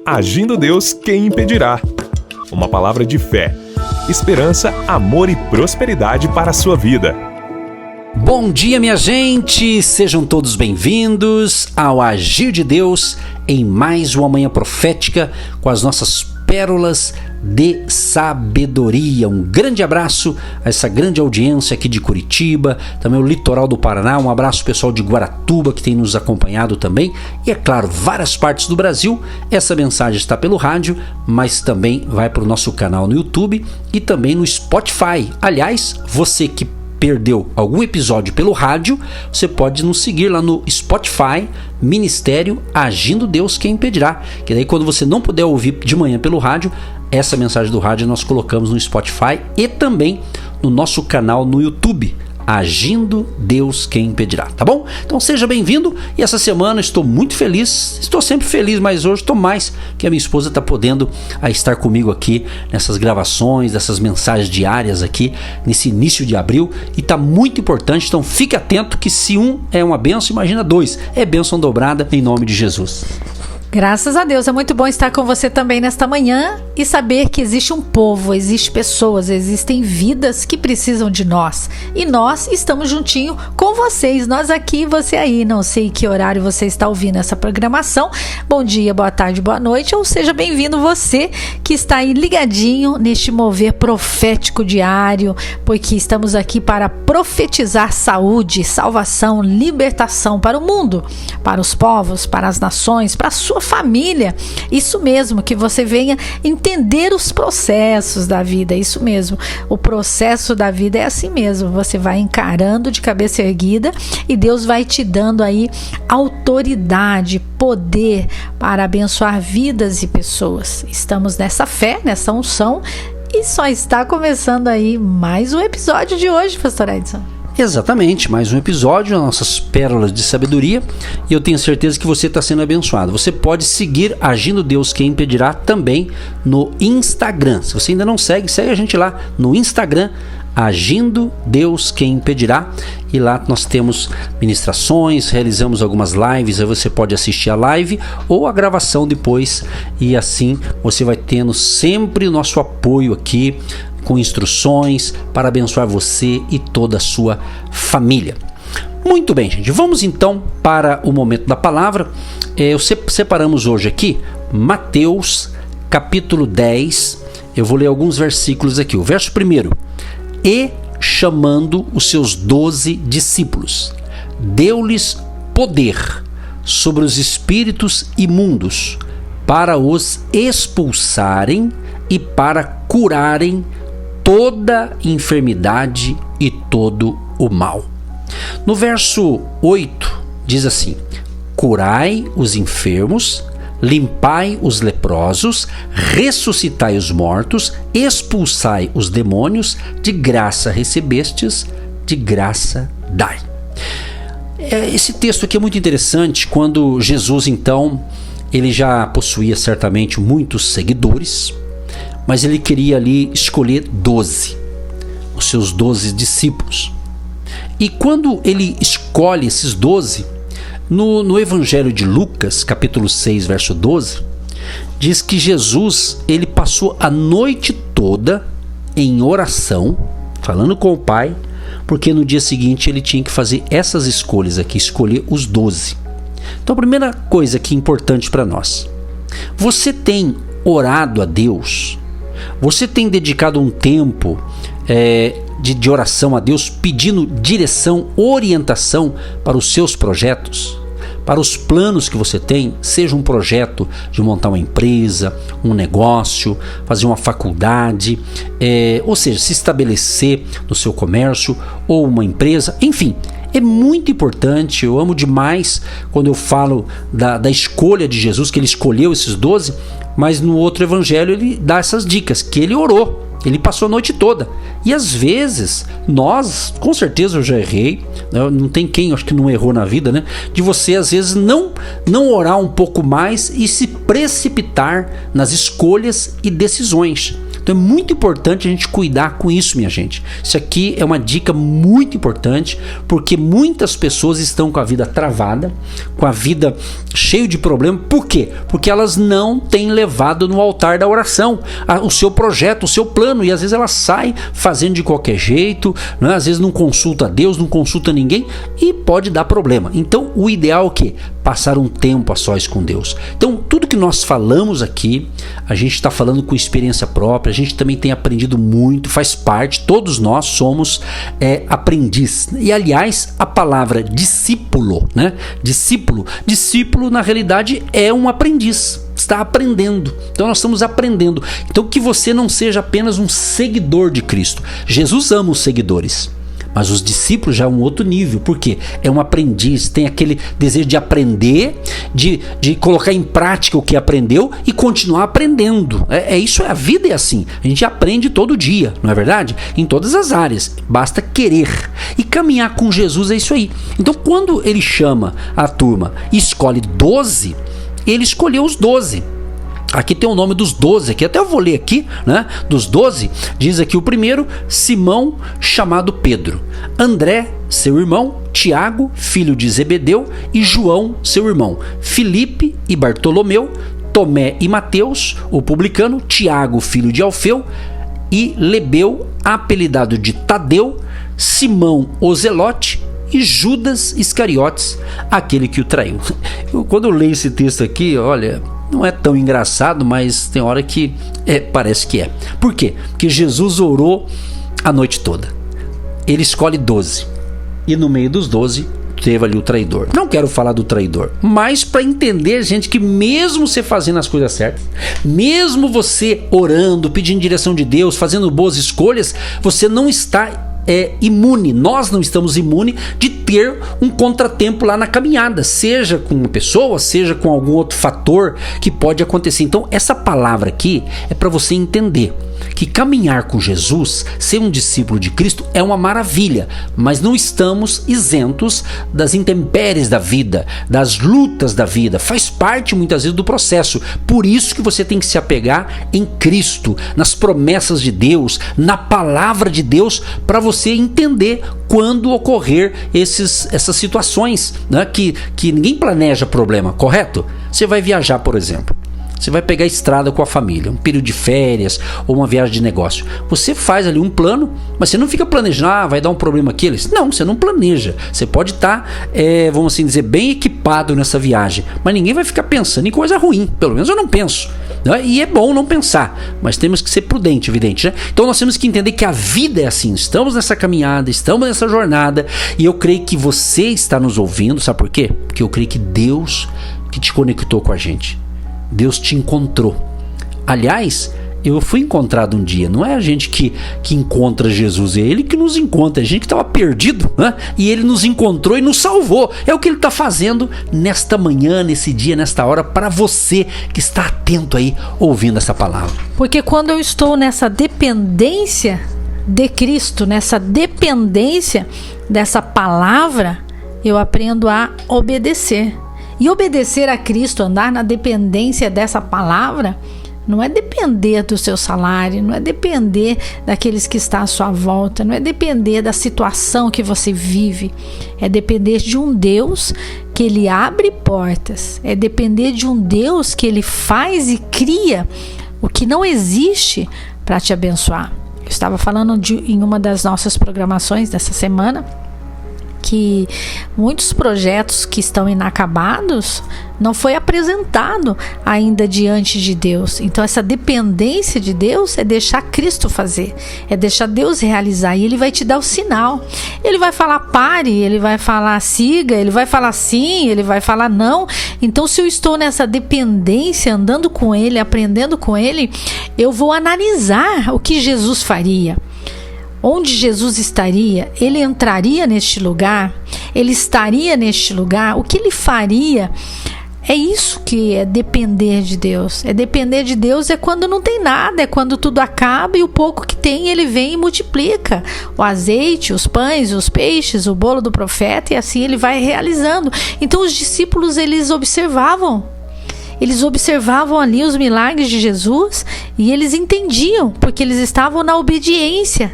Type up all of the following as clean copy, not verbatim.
Agindo Deus, quem impedirá? Uma palavra de fé, esperança, amor e prosperidade para a sua vida. Bom dia, minha gente! Sejam todos bem-vindos ao Agir de Deus em mais uma manhã profética com as nossas pérolas de sabedoria. Um grande abraço a essa grande audiência aqui de Curitiba, também o litoral do Paraná. Um abraço pessoal de Guaratuba que tem nos acompanhado também. E é claro, várias partes do Brasil. Essa mensagem está pelo rádio, mas também vai para o nosso canal no YouTube e também no Spotify. Aliás, você que perdeu algum episódio pelo rádio, você pode nos seguir lá no Spotify, Ministério Agindo Deus, quem impedirá. Que daí quando você não puder ouvir de manhã pelo rádio, essa mensagem do rádio nós colocamos no Spotify e também no nosso canal no YouTube, Agindo Deus, quem impedirá, tá bom? Então seja bem-vindo, e essa semana estou muito feliz, estou sempre feliz, mas hoje estou mais, que a minha esposa está podendo estar comigo aqui nessas gravações, dessas mensagens diárias aqui, nesse início de abril, e está muito importante, então fique atento que se um é uma bênção, imagina dois, é bênção dobrada em nome de Jesus. Graças a Deus, é muito bom estar com você também nesta manhã e saber que existe um povo, existem pessoas, existem vidas que precisam de nós. E nós estamos juntinho com vocês, nós aqui, você aí. Não sei que horário você está ouvindo essa programação. Bom dia, boa tarde, boa noite, ou seja bem-vindo você que está aí ligadinho neste mover profético diário, porque estamos aqui para profetizar saúde, salvação, libertação para o mundo, para os povos, para as nações, para a sua família. Isso mesmo, que você venha entender os processos da vida, isso mesmo, o processo da vida é assim mesmo, você vai encarando de cabeça erguida e Deus vai te dando aí autoridade, poder para abençoar vidas e pessoas. Estamos nessa fé, nessa unção, e só está começando aí mais um episódio de hoje, Pastor Edson. Exatamente, mais um episódio, nossas pérolas de sabedoria, e eu tenho certeza que você está sendo abençoado. Você pode seguir Agindo Deus, quem impedirá, também no Instagram. Se você ainda não segue, segue a gente lá no Instagram, Agindo Deus, quem impedirá, e lá nós temos ministrações, realizamos algumas lives, aí você pode assistir a live ou a gravação depois, e assim você vai tendo sempre o nosso apoio aqui, com instruções para abençoar você e toda a sua família. Muito bem, gente, vamos então para o momento da palavra. Separamos hoje aqui Mateus capítulo 10, eu vou ler alguns versículos aqui. O verso 1: E chamando os seus 12 discípulos, deu-lhes poder sobre os espíritos imundos, para os expulsarem e para curarem toda enfermidade e todo o mal. No verso 8 diz assim: Curai os enfermos, limpai os leprosos, ressuscitai os mortos, expulsai os demônios, de graça recebestes, de graça dai. Esse texto aqui é muito interessante. Quando Jesus, então, ele já possuía certamente muitos seguidores, mas ele queria ali escolher 12, os seus 12 discípulos. E quando ele escolhe esses 12, no Evangelho de Lucas, capítulo 6, verso 12, diz que Jesus, ele passou a noite toda em oração, falando com o Pai, porque no dia seguinte ele tinha que fazer essas escolhas aqui, escolher os 12. Então a primeira coisa que é importante para nós: você tem orado a Deus? Você tem dedicado um tempo de oração a Deus, pedindo direção, orientação para os seus projetos, para os planos que você tem, seja um projeto de montar uma empresa, um negócio, fazer uma faculdade, ou seja, se estabelecer no seu comércio ou uma empresa, enfim. É muito importante, eu amo demais quando eu falo da escolha de Jesus, que ele escolheu esses 12, mas no outro evangelho ele dá essas dicas, que ele orou, ele passou a noite toda. E às vezes, nós, com certeza eu já errei, não tem quem, acho que não errou na vida, né? De você às vezes não orar um pouco mais e se precipitar nas escolhas e decisões. Então é muito importante a gente cuidar com isso, minha gente. Isso aqui é uma dica muito importante, porque muitas pessoas estão com a vida travada, com a vida cheia de problema. Por quê? Porque elas não têm levado no altar da oração o seu projeto, o seu plano, e às vezes ela sai fazendo de qualquer jeito, né? Às vezes não consulta Deus, não consulta ninguém, e pode dar problema. Então o ideal é o quê? Passar um tempo a sós com Deus. Então tudo que nós falamos aqui, a gente está falando com experiência própria, a gente também tem aprendido muito, faz parte, todos nós somos aprendiz. E aliás, a palavra discípulo, né? Discípulo na realidade é um aprendiz, está aprendendo. Então nós estamos aprendendo. Então que você não seja apenas um seguidor de Cristo. Jesus ama os seguidores, mas os discípulos já é um outro nível. Por quê? É um aprendiz, tem aquele desejo de aprender, de colocar em prática o que aprendeu e continuar aprendendo. Isso, a vida é assim. A gente aprende todo dia, não é verdade? Em todas as áreas. Basta querer. E caminhar com Jesus é isso aí. Então quando ele chama a turma e escolhe 12, ele escolheu os 12. Aqui tem o nome dos 12, aqui até eu vou ler aqui, né? Dos 12, diz aqui o primeiro, Simão, chamado Pedro, André, seu irmão, Tiago, filho de Zebedeu, e João, seu irmão, Filipe e Bartolomeu, Tomé e Mateus, o publicano, Tiago, filho de Alfeu, e Lebeu, apelidado de Tadeu, Simão, o Zelote, e Judas Iscariotes, aquele que o traiu. Quando eu leio esse texto aqui, olha, não é tão engraçado, mas tem hora que parece que é. Por quê? Porque Jesus orou a noite toda. Ele escolhe 12. E no meio dos 12 teve ali o traidor. Não quero falar do traidor, mas para entender, gente, que mesmo você fazendo as coisas certas, mesmo você orando, pedindo direção de Deus, fazendo boas escolhas, você não está imune, nós não estamos imunes de ter um contratempo lá na caminhada, seja com uma pessoa, seja com algum outro fator que pode acontecer. Então essa palavra aqui é para você entender que caminhar com Jesus, ser um discípulo de Cristo é uma maravilha, mas não estamos isentos das intempéries da vida, das lutas da vida, faz parte muitas vezes do processo. Por isso que você tem que se apegar em Cristo, nas promessas de Deus, na palavra de Deus, para você entender quando ocorrer essas situações, né? Que ninguém planeja problema, correto? Você vai viajar, por exemplo. Você vai pegar a estrada com a família, um período de férias ou uma viagem de negócio. Você faz ali um plano, mas você não fica planejando, vai dar um problema aqui. Não, você não planeja. Você pode estar, vamos assim dizer, bem equipado nessa viagem, mas ninguém vai ficar pensando em coisa ruim. Pelo menos eu não penso. Né? E é bom não pensar, mas temos que ser prudente, evidente. Né? Então nós temos que entender que a vida é assim. Estamos nessa caminhada, estamos nessa jornada, e eu creio que você está nos ouvindo. Sabe por quê? Porque eu creio que Deus que te conectou com a gente. Deus te encontrou. Aliás, eu fui encontrado um dia. Não é a gente que encontra Jesus, é Ele que nos encontra. É a gente que estava perdido, né? E Ele nos encontrou e nos salvou. É o que Ele está fazendo nesta manhã, nesse dia, nesta hora, para você que está atento aí, ouvindo essa palavra. Porque quando eu estou nessa dependência de Cristo, nessa dependência dessa palavra, eu aprendo a obedecer. E obedecer a Cristo, andar na dependência dessa palavra, não é depender do seu salário, não é depender daqueles que estão à sua volta, não é depender da situação que você vive, é depender de um Deus que Ele abre portas, é depender de um Deus que Ele faz e cria o que não existe para te abençoar. Eu estava falando em uma das nossas programações dessa semana, que muitos projetos que estão inacabados não foi apresentado ainda diante de Deus. Então essa dependência de Deus é deixar Cristo fazer, é deixar Deus realizar, e Ele vai te dar o sinal. Ele vai falar pare, Ele vai falar siga, Ele vai falar sim, Ele vai falar não. Então se eu estou nessa dependência, andando com Ele, aprendendo com Ele, eu vou analisar o que Jesus faria. Onde Jesus estaria? Ele entraria neste lugar? Ele estaria neste lugar? O que Ele faria? É isso que é depender de Deus. É depender de Deus é quando não tem nada, é quando tudo acaba e o pouco que tem Ele vem e multiplica. O azeite, os pães, os peixes, o bolo do profeta, e assim Ele vai realizando. Então os discípulos, eles observavam. Eles observavam ali os milagres de Jesus e eles entendiam, porque eles estavam na obediência.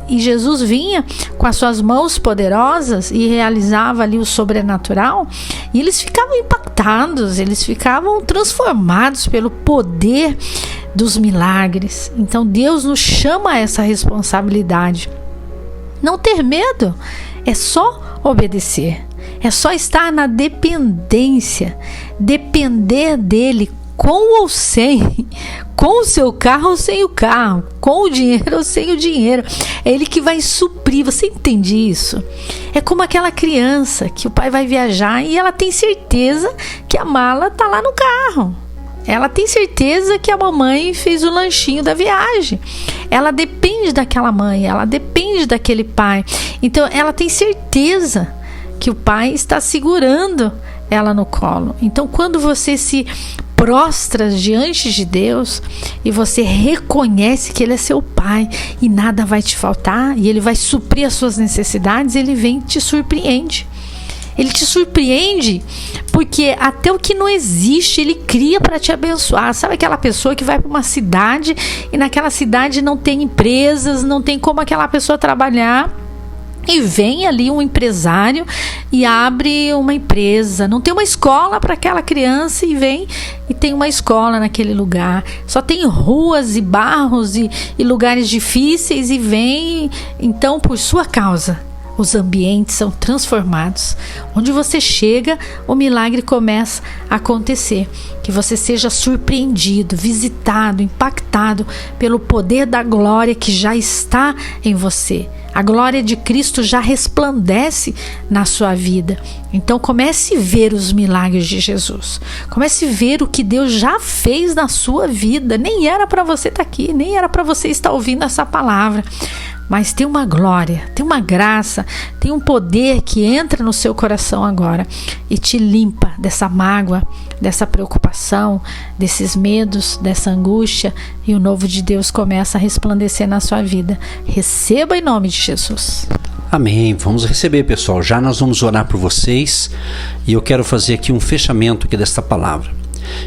E Jesus vinha com as suas mãos poderosas e realizava ali o sobrenatural, e eles ficavam impactados, eles ficavam transformados pelo poder dos milagres. Então Deus nos chama a essa responsabilidade. Não ter medo, é só obedecer, é só estar na dependência, depender dele, com ou sem, com o seu carro ou sem o carro, com o dinheiro ou sem o dinheiro. É ele que vai suprir. Você entende isso? É como aquela criança que o pai vai viajar e ela tem certeza que a mala está lá no carro. Ela tem certeza que a mamãe fez o lanchinho da viagem. Ela depende daquela mãe, ela depende daquele pai. Então ela tem certeza que o pai está segurando ela no colo. Então quando você se prostra diante de Deus e você reconhece que ele é seu pai e nada vai te faltar, e ele vai suprir as suas necessidades, ele vem e te surpreende. Ele te surpreende porque até o que não existe ele cria para te abençoar. Sabe aquela pessoa que vai para uma cidade e naquela cidade não tem empresas, não tem como aquela pessoa trabalhar, e vem ali um empresário e abre uma empresa. Não tem uma escola para aquela criança e vem e tem uma escola naquele lugar. Só tem ruas e barros e lugares difíceis, e vem, então, por sua causa, os ambientes são transformados. Onde você chega, o milagre começa a acontecer. Que você seja surpreendido, visitado, impactado pelo poder da glória que já está em você. A glória de Cristo já resplandece na sua vida. Então comece a ver os milagres de Jesus. Comece a ver o que Deus já fez na sua vida. Nem era para você estar aqui, nem era para você estar ouvindo essa palavra. Mas tem uma glória, tem uma graça, tem um poder que entra no seu coração agora e te limpa dessa mágoa, dessa preocupação, desses medos, dessa angústia, e o novo de Deus começa a resplandecer na sua vida. Receba em nome de Jesus. Amém. Vamos receber, pessoal. Já nós vamos orar por vocês e eu quero fazer aqui um fechamento aqui desta palavra.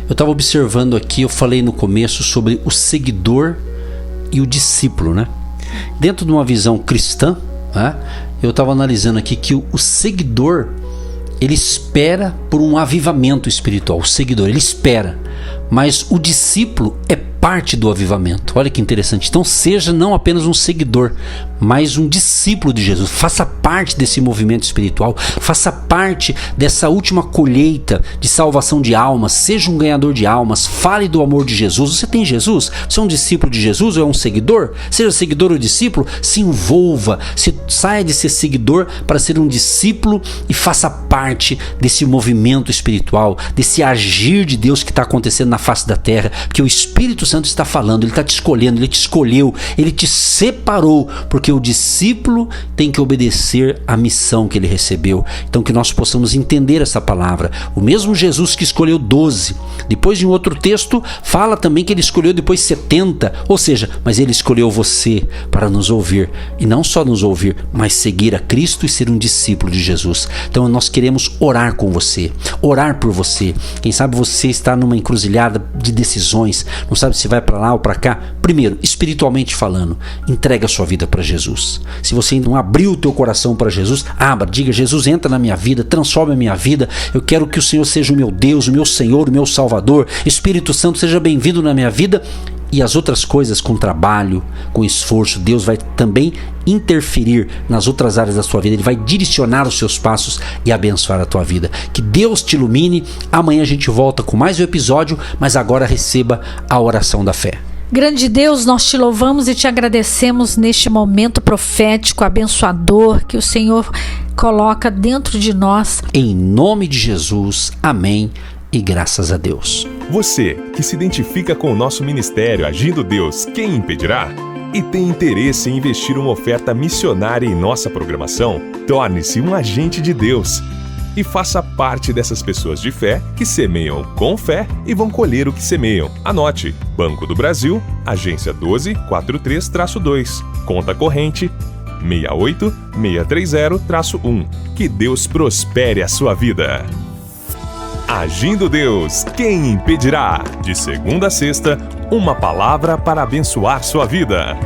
Eu estava observando aqui, eu falei no começo sobre o seguidor e o discípulo, né? Dentro de uma visão cristã, né, eu estava analisando aqui que o seguidor, ele espera por um avivamento espiritual. O seguidor, ele espera, mas o discípulo é parte do avivamento. Olha que interessante. Então seja não apenas um seguidor, mas um discípulo de Jesus. Faça parte desse movimento espiritual, faça parte dessa última colheita de salvação de almas. Seja um ganhador de almas, fale do amor de Jesus. Você tem Jesus? Você é um discípulo de Jesus ou é um seguidor? Seja seguidor ou discípulo, se envolva, saia de ser seguidor para ser um discípulo e faça parte desse movimento espiritual, desse agir de Deus que está acontecendo na face da terra, porque o Espírito Santo está falando, ele está te escolhendo, ele te escolheu, ele te separou, porque o discípulo tem que obedecer à missão que ele recebeu. Então que nós possamos entender essa palavra. O mesmo Jesus que escolheu 12, depois em outro texto fala também que ele escolheu depois 70, ou seja, mas ele escolheu você para nos ouvir, e não só nos ouvir, mas seguir a Cristo e ser um discípulo de Jesus. Então nós queremos orar com você, orar por você. Quem sabe você está numa encruzilhada de decisões, não sabe se vai para lá ou para cá. Primeiro, espiritualmente falando, entrega a sua vida para Jesus. Se você ainda não abriu o teu coração para Jesus, abra, diga: Jesus, entra na minha vida, transforma a minha vida. Eu quero que o Senhor seja o meu Deus, o meu Senhor, o meu Salvador. Espírito Santo, seja bem-vindo na minha vida. E as outras coisas, com trabalho, com esforço, Deus vai também interferir nas outras áreas da sua vida. Ele vai direcionar os seus passos e abençoar a tua vida. Que Deus te ilumine. Amanhã a gente volta com mais um episódio, mas agora receba a oração da fé. Grande Deus, nós te louvamos e te agradecemos neste momento profético, abençoador, que o Senhor coloca dentro de nós. Em nome de Jesus, amém e graças a Deus. Você que se identifica com o nosso ministério Agindo Deus, quem impedirá? E tem interesse em investir uma oferta missionária em nossa programação? Torne-se um agente de Deus e faça parte dessas pessoas de fé que semeiam com fé e vão colher o que semeiam. Anote: Banco do Brasil, agência 1243-2, conta corrente 68630-1. Que Deus prospere a sua vida. Agindo Deus, quem impedirá? De segunda a sexta, uma palavra para abençoar sua vida.